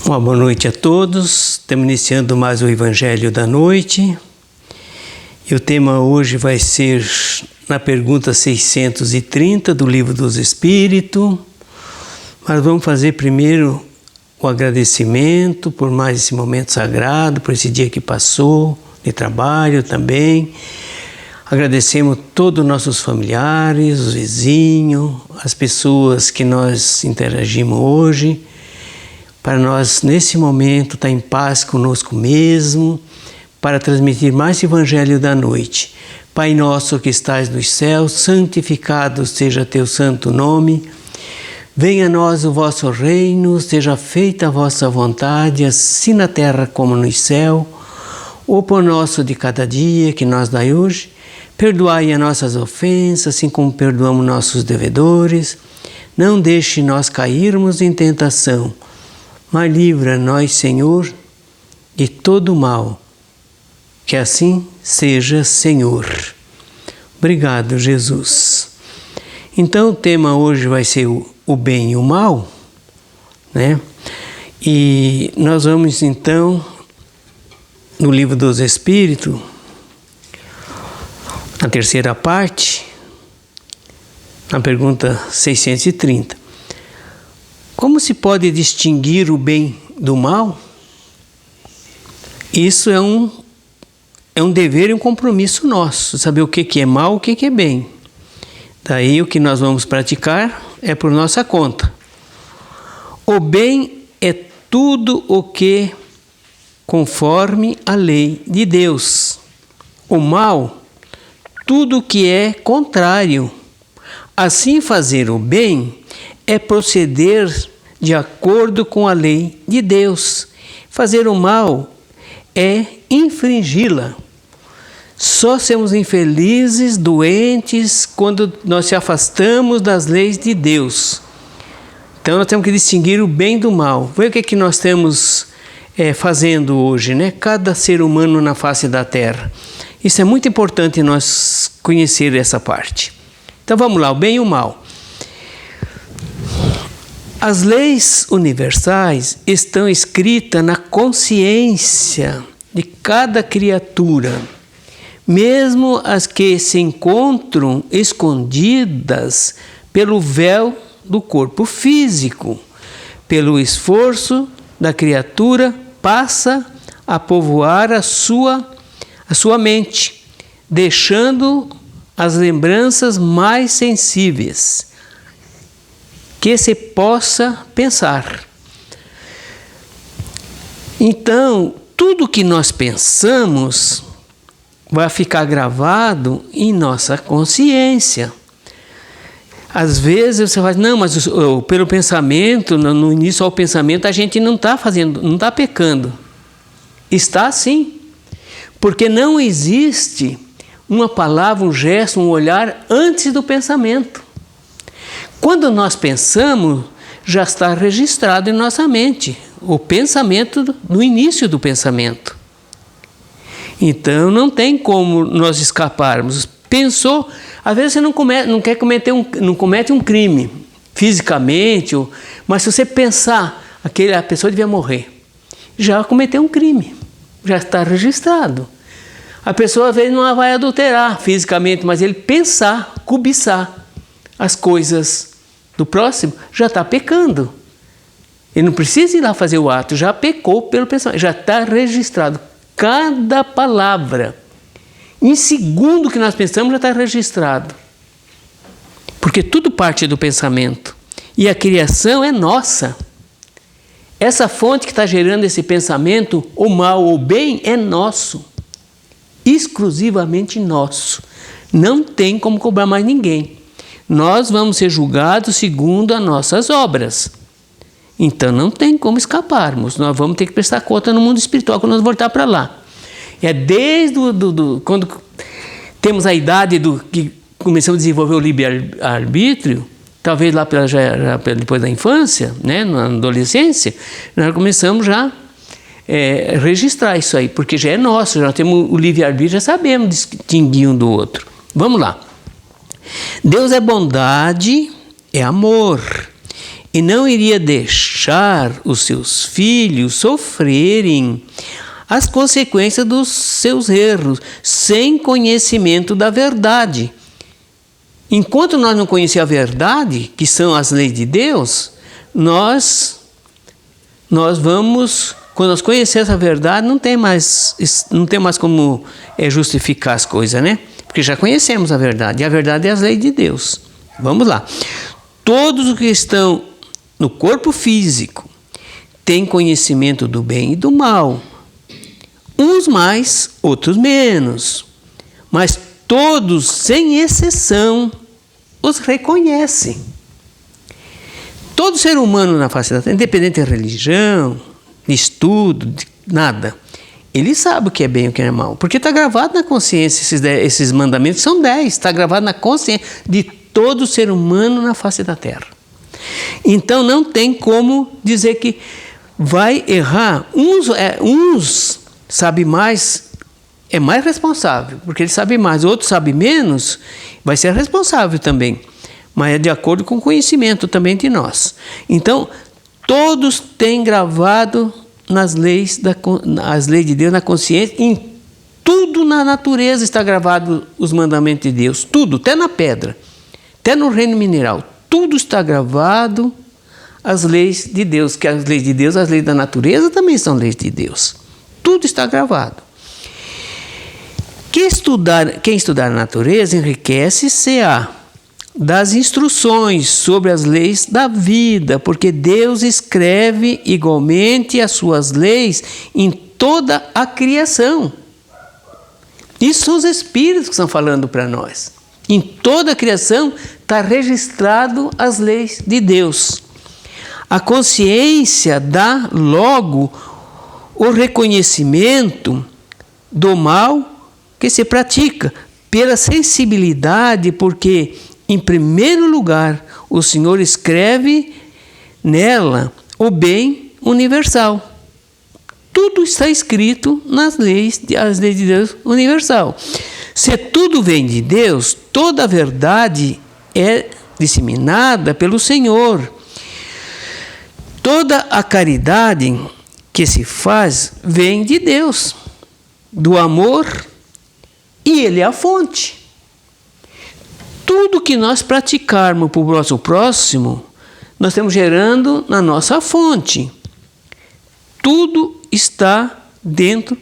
Uma boa noite a todos. Estamos iniciando mais o Evangelho da Noite. E o tema hoje vai ser na pergunta 630 do Livro dos Espíritos. Mas vamos fazer primeiro o agradecimento por mais esse momento sagrado, por esse dia que passou, de trabalho também. Agradecemos todos os nossos familiares, os vizinhos, as pessoas que nós interagimos hoje, para nós, nesse momento, estar em paz conosco mesmo, para transmitir mais o Evangelho da Noite. Pai nosso que estais nos céus, santificado seja teu santo nome. Venha a nós o vosso reino, seja feita a vossa vontade, assim na terra como no céu. O pão nosso de cada dia que nos dai hoje, perdoai as nossas ofensas, assim como perdoamos nossos devedores. Não deixe nós cairmos em tentação, mas livra-nos, Senhor, de todo o mal. Que assim seja, Senhor. Obrigado, Jesus. Então o tema hoje vai ser o bem e o mal, né? E nós vamos então, no Livro dos Espíritos, na terceira parte, na pergunta 630. Como se pode distinguir o bem do mal? Isso é um dever e um compromisso nosso, saber o que é mal e o que é bem. Daí o que nós vamos praticar é por nossa conta. O bem é tudo o que conforme a lei de Deus. O mal, tudo o que é contrário. Assim, fazer o bem é proceder de acordo com a lei de Deus. Fazer o mal é infringi-la. Só somos infelizes, doentes, quando nós se afastamos das leis de Deus. Então nós temos que distinguir o bem do mal. Veja o que nós estamos fazendo hoje, né? Cada ser humano na face da Terra. Isso é muito importante nós conhecer essa parte. Então vamos lá, o bem e o mal. As leis universais estão escritas na consciência de cada criatura, mesmo as que se encontram escondidas pelo véu do corpo físico. Pelo esforço da criatura, passa a povoar a sua mente, deixando as lembranças mais sensíveis que se possa pensar. Então, tudo que nós pensamos vai ficar gravado em nossa consciência. Às vezes você fala, não, mas pelo pensamento, no início ao pensamento, a gente não está fazendo, não está pecando. Está sim, porque não existe uma palavra, um gesto, um olhar antes do pensamento. Quando nós pensamos, já está registrado em nossa mente o pensamento no início do pensamento. Então não tem como nós escaparmos. Pensou, às vezes você não comete um crime fisicamente, mas se você pensar, a pessoa devia morrer, já cometeu um crime, já está registrado. A pessoa às vezes não vai adulterar fisicamente, mas ele pensar, cobiçar as coisas do próximo, já está pecando. Ele não precisa ir lá fazer o ato, já pecou pelo pensamento, já está registrado. Cada palavra, em segundo que nós pensamos, já está registrado. Porque tudo parte do pensamento. E a criação é nossa. Essa fonte que está gerando esse pensamento, o mal ou o bem, é nosso. Exclusivamente nosso. Não tem como cobrar mais ninguém. Nós vamos ser julgados segundo as nossas obras. Então não tem como escaparmos. Nós vamos ter que prestar conta no mundo espiritual quando nós voltar para lá. É desde quando temos a idade que começamos a desenvolver o livre-arbítrio, talvez lá depois da infância, né, na adolescência, nós começamos já a registrar isso aí, porque já é nosso, já temos o livre-arbítrio, já sabemos distinguir um do outro. Vamos lá. Deus é bondade é amor e não iria deixar os seus filhos sofrerem as consequências dos seus erros sem conhecimento da verdade. Enquanto nós não conhecemos a verdade, que são as leis de Deus, nós vamos, quando nós conhecemos a verdade, não tem mais como justificar as coisas, né? Porque já conhecemos a verdade, e a verdade é as leis de Deus. Vamos lá. Todos os que estão no corpo físico têm conhecimento do bem e do mal. Uns mais, outros menos. Mas todos, sem exceção, os reconhecem. Todo ser humano na face da terra, independente de religião, de estudo, de nada, ele sabe o que é bem e o que é mal. Porque está gravado na consciência, esses mandamentos são 10, está gravado na consciência de todo ser humano na face da terra. Então não tem como dizer que vai errar. Uns sabem mais, é mais responsável, porque ele sabe mais, outros sabem menos, vai ser responsável também. Mas é de acordo com o conhecimento também de nós. Então, todos têm gravado nas leis, as leis de Deus na consciência, em tudo na natureza está gravado os mandamentos de Deus, tudo, até na pedra, até no reino mineral, tudo está gravado as leis de Deus, que as leis de Deus, as leis da natureza também são leis de Deus. Tudo está gravado. Quem estudar a natureza enriquece-se-á das instruções sobre as leis da vida, porque Deus escreve igualmente as suas leis em toda a criação. Isso são os Espíritos que estão falando para nós. Em toda a criação está registrado as leis de Deus. A consciência dá logo o reconhecimento do mal que se pratica pela sensibilidade, porque, em primeiro lugar, o Senhor escreve nela o bem universal. Tudo está escrito nas leis de Deus universal. Se tudo vem de Deus, toda a verdade é disseminada pelo Senhor. Toda a caridade que se faz vem de Deus, do amor, e Ele é a fonte. Tudo que nós praticarmos para o nosso próximo, nós estamos gerando na nossa fonte. Tudo está dentro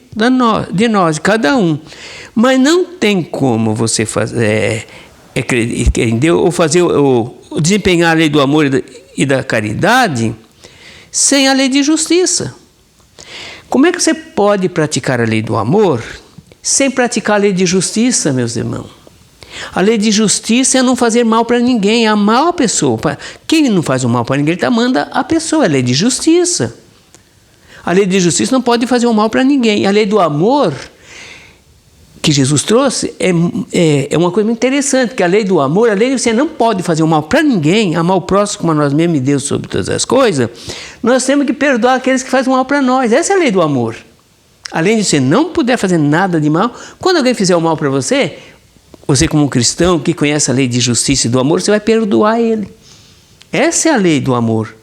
de nós, cada um. Mas não tem como você fazer, ou desempenhar a lei do amor e da caridade sem a lei de justiça. Como é que você pode praticar a lei do amor sem praticar a lei de justiça, meus irmãos? A lei de justiça é não fazer mal para ninguém, amar a pessoa. Quem não faz o mal para ninguém, ele manda a pessoa. É a lei de justiça. A lei de justiça não pode fazer o mal para ninguém. A lei do amor que Jesus trouxe é uma coisa muito interessante, que a lei do amor, a lei de você não pode fazer o mal para ninguém, amar o próximo como a nós mesmos e Deus sobre todas as coisas, nós temos que perdoar aqueles que fazem o mal para nós. Essa é a lei do amor. Além de você não puder fazer nada de mal, quando alguém fizer o mal para você, você como um cristão que conhece a lei de justiça e do amor, você vai perdoar ele. Essa é a lei do amor.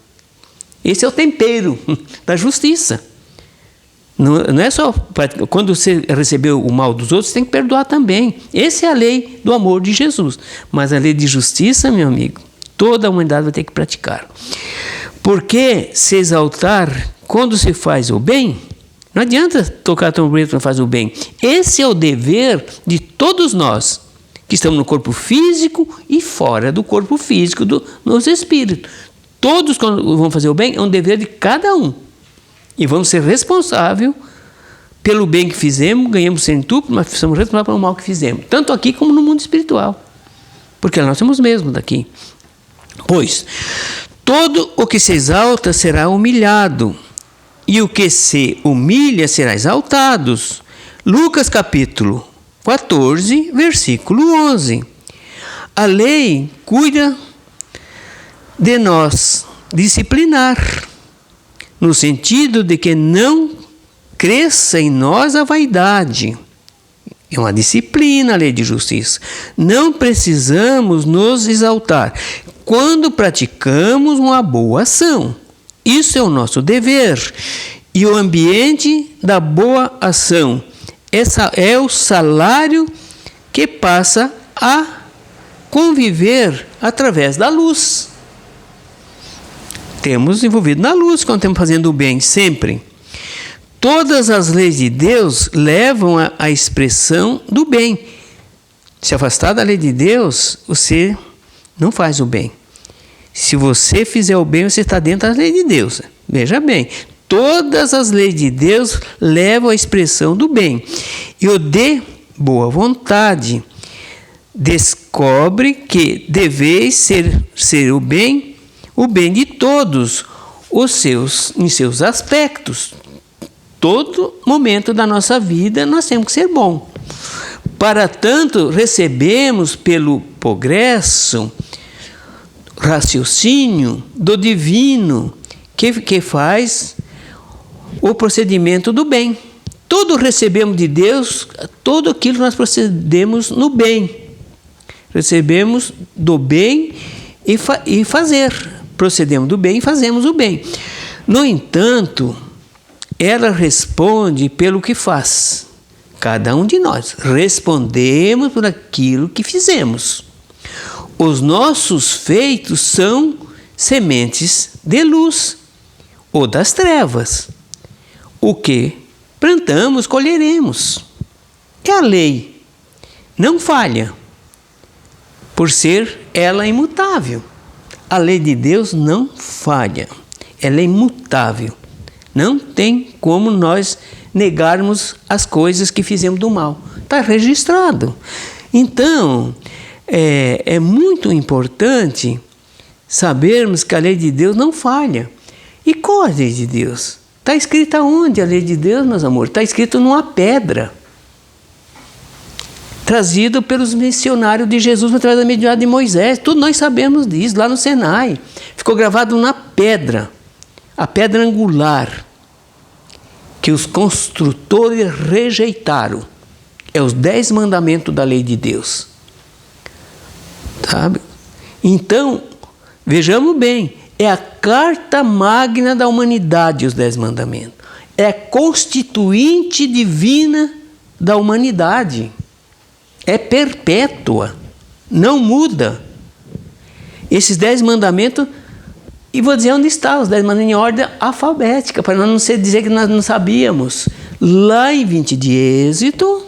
Esse é o tempero da justiça. Não é só quando você recebeu o mal dos outros, você tem que perdoar também. Essa é a lei do amor de Jesus. Mas a lei de justiça, meu amigo, toda a humanidade vai ter que praticar. Porque se exaltar quando se faz o bem, não adianta tocar trombeta quando faz o bem. Esse é o dever de todos nós, que estamos no corpo físico e fora do corpo físico, nos espíritos. Todos, quando vão fazer o bem, é um dever de cada um. E vamos ser responsáveis pelo bem que fizemos, ganhamos centuplo, mas somos responsáveis pelo mal que fizemos. Tanto aqui como no mundo espiritual. Porque nós somos mesmos daqui. Pois, todo o que se exalta será humilhado, e o que se humilha será exaltado. Lucas capítulo 14, versículo 11. A lei cuida de nós disciplinar, no sentido de que não cresça em nós a vaidade. É uma disciplina a lei de justiça. Não precisamos nos exaltar. quando praticamos uma boa ação. Isso é o nosso dever. E o ambiente da boa ação é o salário que passa a conviver através da luz. Temos envolvido na luz quando estamos fazendo o bem, sempre. Todas as leis de Deus levam à expressão do bem. Se afastar da lei de Deus, você não faz o bem. Se você fizer o bem, você está dentro da lei de Deus. Veja bem, todas as leis de Deus levam à expressão do bem. E o de boa vontade descobre que deveis ser o bem de todos em seus aspectos. Todo momento da nossa vida nós temos que ser bom. Para tanto, recebemos pelo progresso, raciocínio do divino, que faz o procedimento do bem. Tudo recebemos de Deus, tudo aquilo nós procedemos no bem. Recebemos do bem e fazer. Procedemos do bem e fazemos o bem. No entanto, ela responde pelo que faz. Cada um de nós respondemos por aquilo que fizemos. Os nossos feitos são sementes de luz ou das trevas. O que plantamos, colheremos. É a lei. Não falha, por ser ela imutável. A lei de Deus não falha. Ela é imutável. Não tem como nós negarmos as coisas que fizemos do mal. Está registrado. Então, é muito importante sabermos que a lei de Deus não falha. E qual a lei de Deus? Está escrita onde a lei de Deus, meus amores? Está escrito numa pedra. Trazido pelos missionários de Jesus através da mediunidade de Moisés. Tudo nós sabemos disso, lá no Sinai. Ficou gravado na pedra. A pedra angular. Que os construtores rejeitaram. É os 10 mandamentos da lei de Deus. Sabe? Então, vejamos bem, é a carta magna da humanidade, os 10 mandamentos. É a constituinte divina da humanidade. É perpétua, não muda. Esses 10 mandamentos, e vou dizer onde estão os 10 mandamentos em ordem alfabética, para não dizer que nós não sabíamos. Lá em 20 de Êxodo,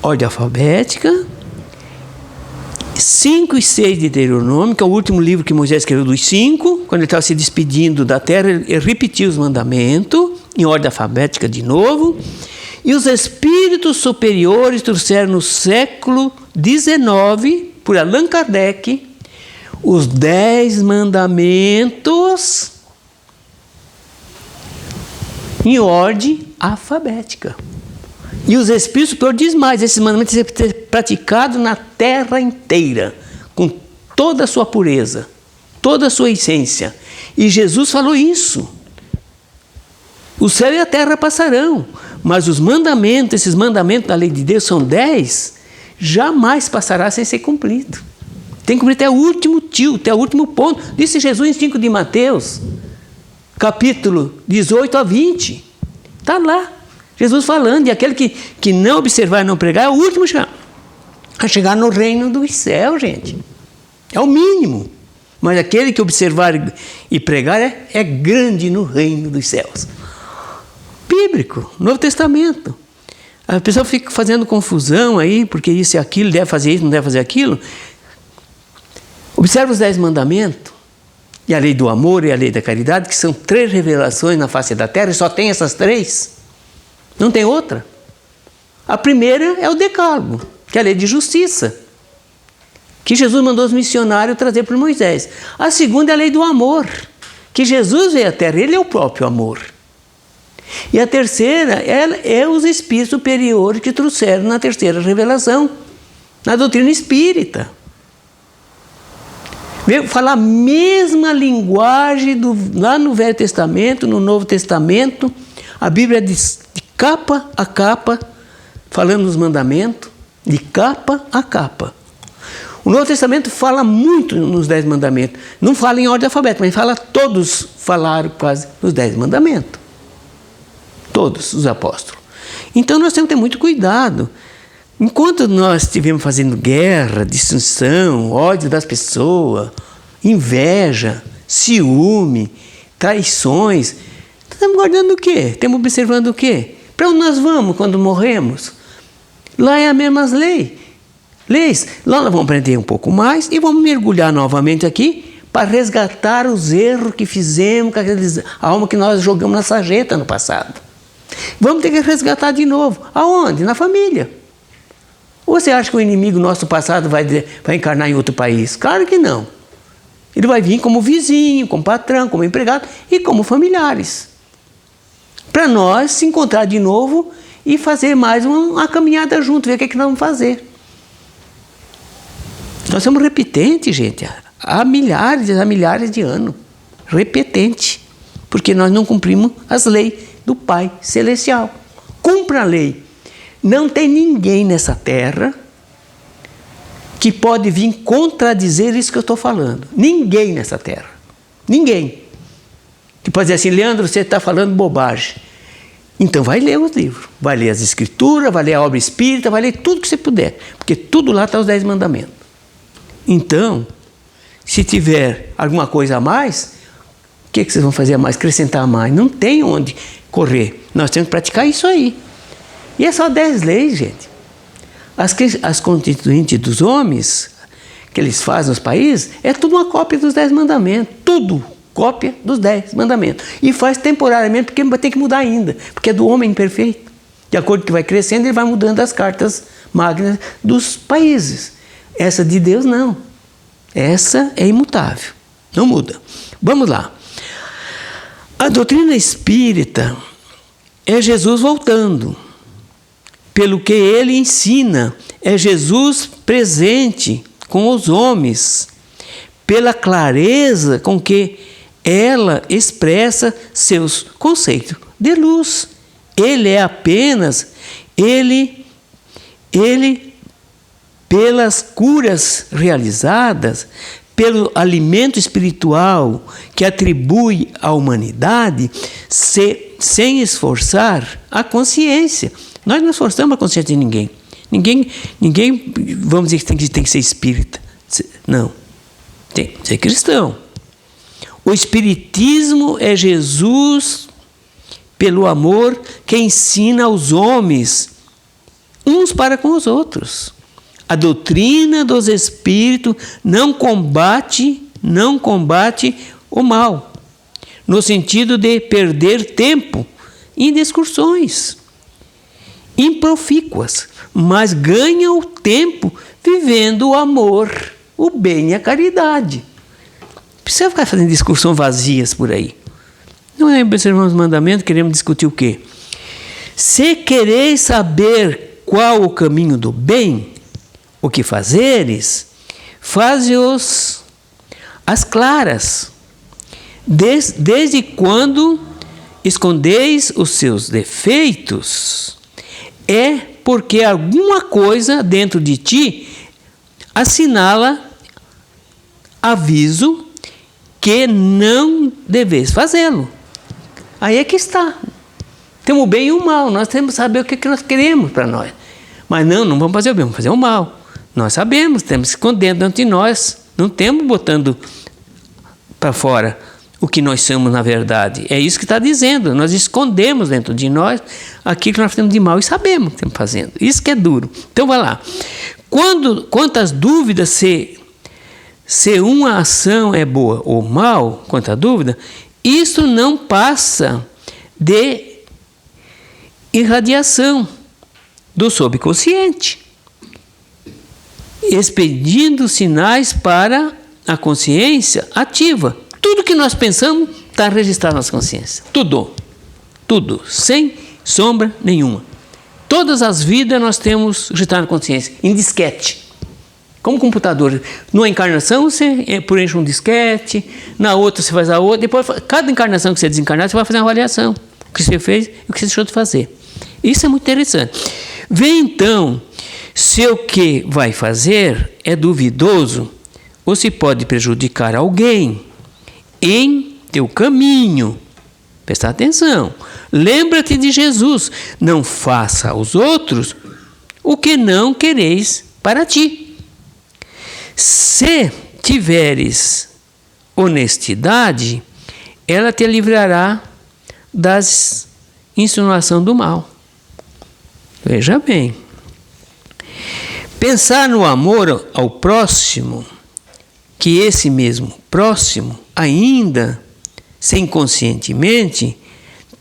ordem alfabética, 5 e 6 de Deuteronômio, que é o último livro que Moisés escreveu dos 5, quando ele estava se despedindo da terra, ele repetiu os mandamentos, em ordem alfabética de novo, e os espíritos superiores trouxeram no século XIX, por Allan Kardec, os 10 mandamentos em ordem alfabética. E os espíritos superiores dizem mais, esses mandamentos devem ser praticados na terra inteira, com toda a sua pureza, toda a sua essência. E Jesus falou isso. O céu e a terra passarão, mas os mandamentos, esses mandamentos da lei de Deus são 10, jamais passará sem ser cumprido. Tem que cumprir até o último até o último ponto. Disse Jesus em 5 de Mateus, capítulo 18 a 20. Está lá. Jesus falando, e aquele que não observar e não pregar é o último a chegar no reino dos céus, gente. É o mínimo. Mas aquele que observar e pregar é grande no reino dos céus. Bíblico, Novo Testamento. A pessoa fica fazendo confusão aí, porque isso e aquilo, deve fazer isso, não deve fazer aquilo. Observa os 10 mandamentos, e a lei do amor e a lei da caridade, que são 3 revelações na face da terra, e só tem essas 3. Não tem outra. A primeira é o decálogo, que é a lei de justiça, que Jesus mandou os missionários trazer para Moisés. A segunda é a lei do amor, que Jesus veio à terra, ele é o próprio amor. E a terceira é os espíritos superiores que trouxeram na terceira revelação, na doutrina espírita. Falar a mesma linguagem lá no Velho Testamento, no Novo Testamento, a Bíblia diz de capa a capa, falando dos mandamentos, de capa a capa. O Novo Testamento fala muito nos 10 mandamentos. Não fala em ordem alfabética, mas fala, todos falaram quase nos 10 mandamentos. Todos os apóstolos. Então nós temos que ter muito cuidado. Enquanto nós estivemos fazendo guerra, destruição, ódio das pessoas, inveja, ciúme, traições, estamos guardando o quê? Estamos observando o quê? Para onde nós vamos quando morremos? Lá é as mesmas leis. Lá nós vamos aprender um pouco mais e vamos mergulhar novamente aqui para resgatar os erros que fizemos com a alma que nós jogamos na sarjeta no passado. Vamos ter que resgatar de novo. Aonde? Na família. Ou você acha que o inimigo nosso passado vai encarnar em outro país? Claro que não. Ele vai vir como vizinho, como patrão, como empregado e como familiares. Para nós se encontrar de novo e fazer mais uma caminhada junto, ver o que nós vamos fazer. Nós somos repetentes, gente, há milhares de anos. Repetente. Porque nós não cumprimos as leis do Pai Celestial. Cumpra a lei. Não tem ninguém nessa terra que pode vir contradizer isso que eu estou falando. Ninguém nessa terra. Ninguém. Que pode dizer assim, Leandro, você está falando bobagem. Então vai ler os livros. Vai ler as escrituras, vai ler a obra espírita, vai ler tudo que você puder. Porque tudo lá está os 10 mandamentos. Então, se tiver alguma coisa a mais, o que vocês vão fazer a mais? Acrescentar a mais. Não tem onde correr. Nós temos que praticar isso aí. E é só 10 leis, gente. As constituintes dos homens, que eles fazem nos países, é tudo uma cópia dos 10 mandamentos. Tudo cópia dos 10 mandamentos. E faz temporariamente, porque vai ter que mudar ainda. Porque é do homem imperfeito. De acordo com o que vai crescendo, ele vai mudando as cartas magnas dos países. Essa de Deus, não. Essa é imutável. Não muda. Vamos lá. A doutrina espírita é Jesus voltando. Pelo que ele ensina, é Jesus presente com os homens, pela clareza com que ela expressa seus conceitos de luz. Ele é apenas, ele pelas curas realizadas, pelo alimento espiritual que atribui à humanidade, sem esforçar a consciência. Nós não esforçamos a consciência de ninguém. Ninguém, vamos dizer que tem que ser espírita. Não. Tem que ser cristão. O espiritismo é Jesus, pelo amor, que ensina aos homens, uns para com os outros. A doutrina dos espíritos não combate o mal, no sentido de perder tempo em discussões improfícuas, mas ganha o tempo vivendo o amor, o bem e a caridade. Não precisa ficar fazendo discussões vazias por aí. Não é observando os mandamentos, queremos discutir o quê? Se quereis saber qual o caminho do bem, o que fazeres, faze-os às claras. Desde quando escondeis os seus defeitos, é porque alguma coisa dentro de ti assinala aviso que não deveis fazê-lo. Aí é que está. Temos o bem e o mal. Nós temos que saber o que nós queremos para nós. Mas não vamos fazer o bem, vamos fazer o mal. Nós sabemos, temos escondendo dentro de nós. Não temos botando para fora o que nós somos na verdade. É isso que está dizendo. Nós escondemos dentro de nós aquilo que nós temos de mal e sabemos o que estamos fazendo. Isso que é duro. Então vai lá. Quantas dúvidas se uma ação é boa ou mal, quanta dúvida, isso não passa de irradiação do subconsciente, expedindo sinais para a consciência ativa. Tudo que nós pensamos está registrado na nossa consciência. Tudo, sem sombra nenhuma. Todas as vidas nós temos registrado na consciência, em disquete. Como computador. Numa encarnação você preenche um disquete, na outra você faz a outra, depois cada encarnação que você desencarnar, você vai fazer uma avaliação. O que você fez e o que você deixou de fazer. Isso é muito interessante. Vê então Se o que vai fazer é duvidoso, ou se pode prejudicar alguém em teu caminho, presta atenção, lembra-te de Jesus, não faça aos outros o que não quereis para ti. Se tiveres honestidade, ela te livrará das insinuações do mal. Veja bem, pensar no amor ao próximo, que esse mesmo próximo, ainda sem conscientemente,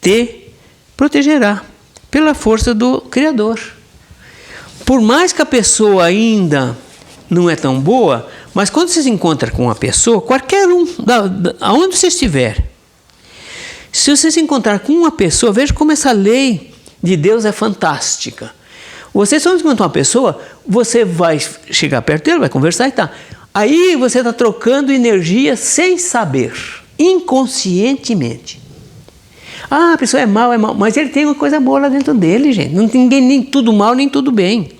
te protegerá pela força do Criador. Por mais que a pessoa ainda não é tão boa, mas quando você se encontra com uma pessoa, qualquer um, aonde você estiver, se você se encontrar com uma pessoa, veja como essa lei de Deus é fantástica. Você só encontra uma pessoa, você vai chegar perto dele, vai conversar e tá. Aí você está trocando energia sem saber, inconscientemente. Ah, a pessoa é mal, mas ele tem uma coisa boa lá dentro dele, gente. Não tem ninguém nem tudo mal, nem tudo bem.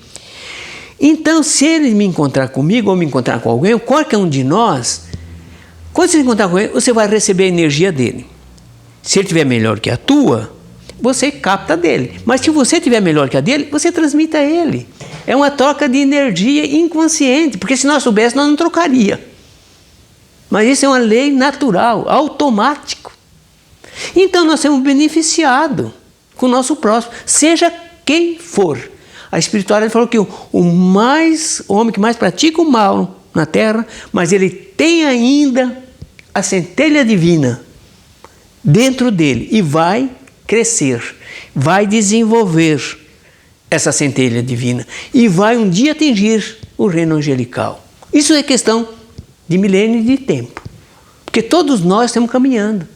Então, se ele me encontrar comigo ou me encontrar com alguém, qualquer um de nós, quando você se encontrar com ele, você vai receber a energia dele. Se ele tiver melhor que a tua, você capta dele. Mas se você tiver melhor que a dele, você transmite a ele. É uma troca de energia inconsciente, porque se nós soubéssemos, nós não trocaria. Mas isso é uma lei natural, automático. Então nós somos beneficiados com o nosso próximo, seja quem for. A espiritualidade falou que o homem que mais pratica o mal na terra, mas ele tem ainda a centelha divina dentro dele e vai crescer, vai desenvolver essa centelha divina e vai um dia atingir o reino angelical. Isso é questão de milênio de tempo, porque todos nós estamos caminhando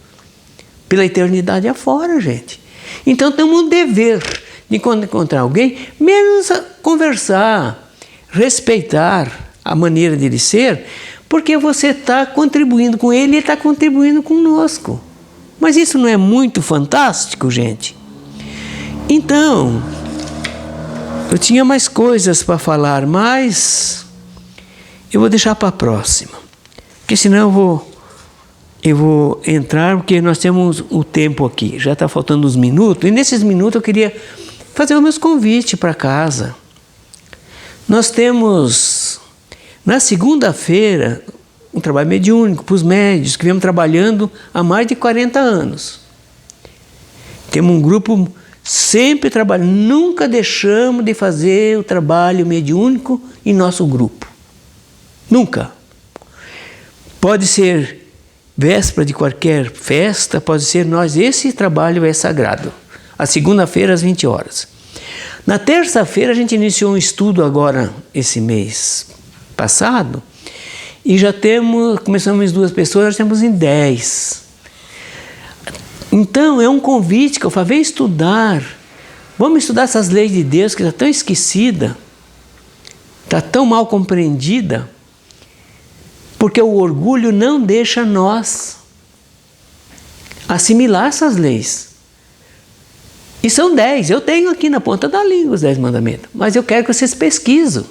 pela eternidade afora, gente. Então temos um dever de quando encontrar alguém, menos conversar, respeitar a maneira dele ser, porque você está contribuindo com ele e ele está contribuindo conosco. Mas isso não é muito fantástico, gente? Então, eu tinha mais coisas para falar, mas eu vou deixar para a próxima. Porque senão eu vou entrar, porque nós temos o tempo aqui. Já está faltando uns minutos. E nesses minutos eu queria fazer os meus convites para casa. Nós temos, na segunda-feira, um trabalho mediúnico para os médios, que viemos trabalhando há mais de 40 anos. Temos um grupo sempre trabalhando, nunca deixamos de fazer o trabalho mediúnico em nosso grupo. Nunca. Pode ser véspera de qualquer festa, pode ser nós, esse trabalho é sagrado. A segunda-feira às 20 horas. Na terça-feira a gente iniciou um estudo agora, esse mês passado, e já começamos em 2 pessoas, já temos em 10. Então é um convite que eu falo, vem estudar. Vamos estudar essas leis de Deus que está tão esquecida, está tão mal compreendida, porque o orgulho não deixa nós assimilar essas leis. E são 10, eu tenho aqui na ponta da língua os 10 mandamentos, mas eu quero que vocês pesquisem,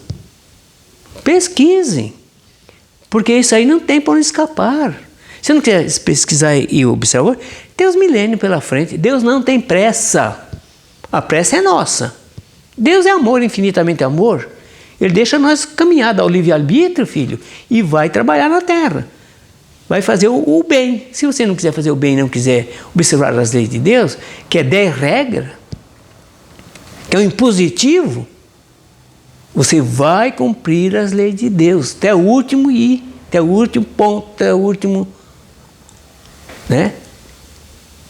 porque isso aí não tem para onde escapar. Se não quer pesquisar e observar, tem os milênios pela frente. Deus não tem pressa, a pressa é nossa. Deus é amor, infinitamente amor. Ele deixa nós caminhar, dá o livre-arbítrio, filho, e vai trabalhar na terra. Vai fazer o bem. Se você não quiser fazer o bem e não quiser observar as leis de Deus, que é 10 regras, que é um impositivo, você vai cumprir as leis de Deus, até o último até o último ponto, até o último,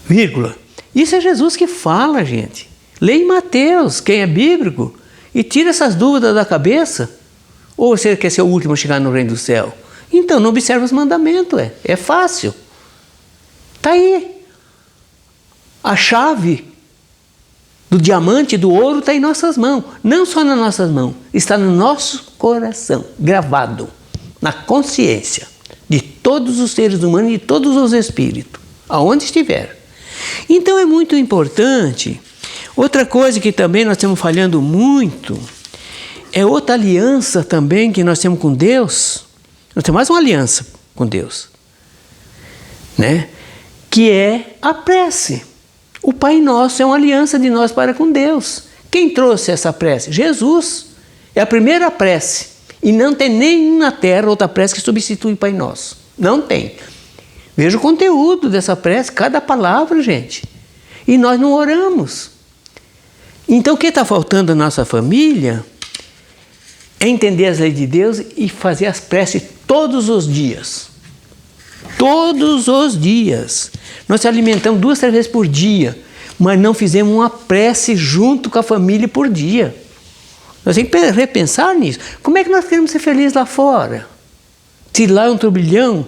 vírgula. Isso é Jesus que fala, gente. Leia em Mateus, quem é bíblico, e tira essas dúvidas da cabeça. Ou você quer ser o último a chegar no reino do céu? Então não observa os mandamentos, é fácil. Está aí. A chave do diamante e do ouro está em nossas mãos. Não só nas nossas mãos, está no nosso coração, gravado na consciência de todos os seres humanos e de todos os espíritos, aonde estiver. Então é muito importante. Outra coisa que também nós estamos falhando muito é outra aliança também que nós temos com Deus. Nós temos mais uma aliança com Deus, né? Que é a prece. O Pai Nosso é uma aliança de nós para com Deus. Quem trouxe essa prece? Jesus. É a primeira prece. E não tem nem na terra outra prece que substitui o Pai Nosso. Não tem. Veja o conteúdo dessa prece, cada palavra, gente. E nós não oramos. Então o que está faltando na nossa família é entender as leis de Deus e fazer as preces todos os dias. Todos os dias. Nós se alimentamos 2, 3 vezes por dia, mas não fizemos uma prece junto com a família por dia. Nós temos que repensar nisso. Como é que nós queremos ser felizes lá fora? Se lá é um turbilhão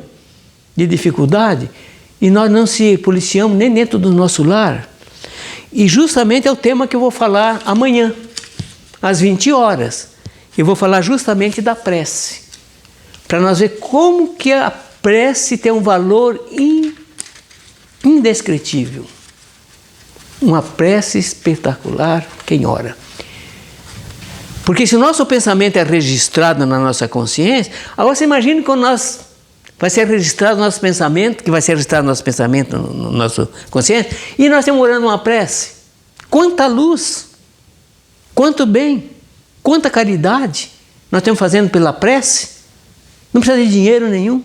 de dificuldade e nós não se policiamos nem dentro do nosso lar. E justamente é o tema que eu vou falar amanhã, às 20 horas. Eu vou falar justamente da prece, para nós ver como que a prece tem um valor indescritível. Uma prece espetacular, quem ora. Porque se o nosso pensamento é registrado na nossa consciência, agora você imagina quando vai ser registrado o nosso pensamento, que vai ser registrado o nosso pensamento no nosso consciência, e nós estamos orando uma prece. Quanta luz, quanto bem, quanta caridade nós estamos fazendo pela prece. Não precisa de dinheiro nenhum.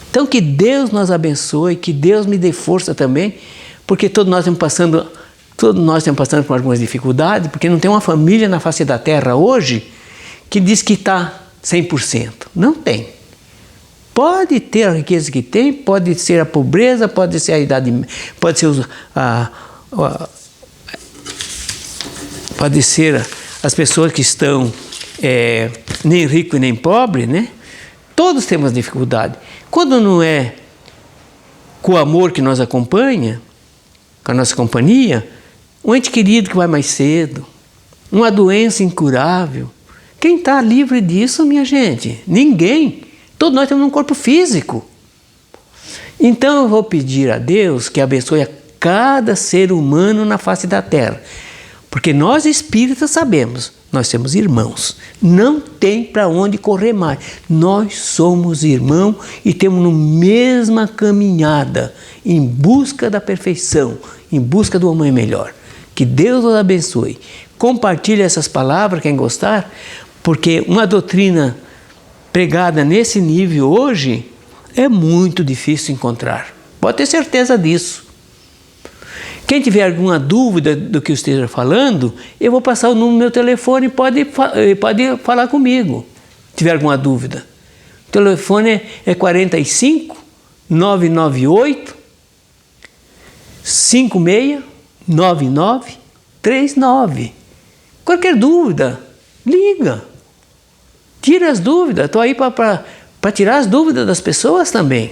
Então que Deus nos abençoe, que Deus me dê força também, porque todos nós estamos passando por algumas dificuldades, porque não tem uma família na face da terra hoje que diz que está 100%. Não tem. Pode ter a riqueza que tem, pode ser a pobreza, pode ser a idade, pode ser as pessoas que estão nem rico e nem pobre, né? Todos temos dificuldade. Quando não é com o amor que nos acompanha, com a nossa companhia, um ente querido que vai mais cedo, uma doença incurável. Quem está livre disso, minha gente? Ninguém. Todos nós temos um corpo físico. Então eu vou pedir a Deus que abençoe a cada ser humano na face da terra. Porque nós espíritas sabemos, nós temos irmãos. Não tem para onde correr mais. Nós somos irmãos e temos a mesma caminhada em busca da perfeição, em busca do homem melhor. Que Deus os abençoe. Compartilhe essas palavras, quem gostar, porque uma doutrina pregada nesse nível hoje é muito difícil encontrar. Pode ter certeza disso. Quem tiver alguma dúvida do que eu esteja falando, eu vou passar o número do meu telefone e pode falar comigo, se tiver alguma dúvida. O telefone é 45 998 56 99 39. Qualquer dúvida, liga. Tira as dúvidas. Estou aí para tirar as dúvidas das pessoas também.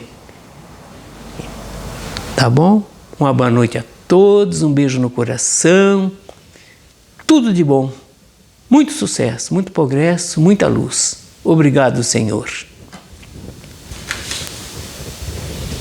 Tá bom? Uma boa noite a todos, um beijo no coração. Tudo de bom. Muito sucesso, muito progresso, muita luz. Obrigado, Senhor.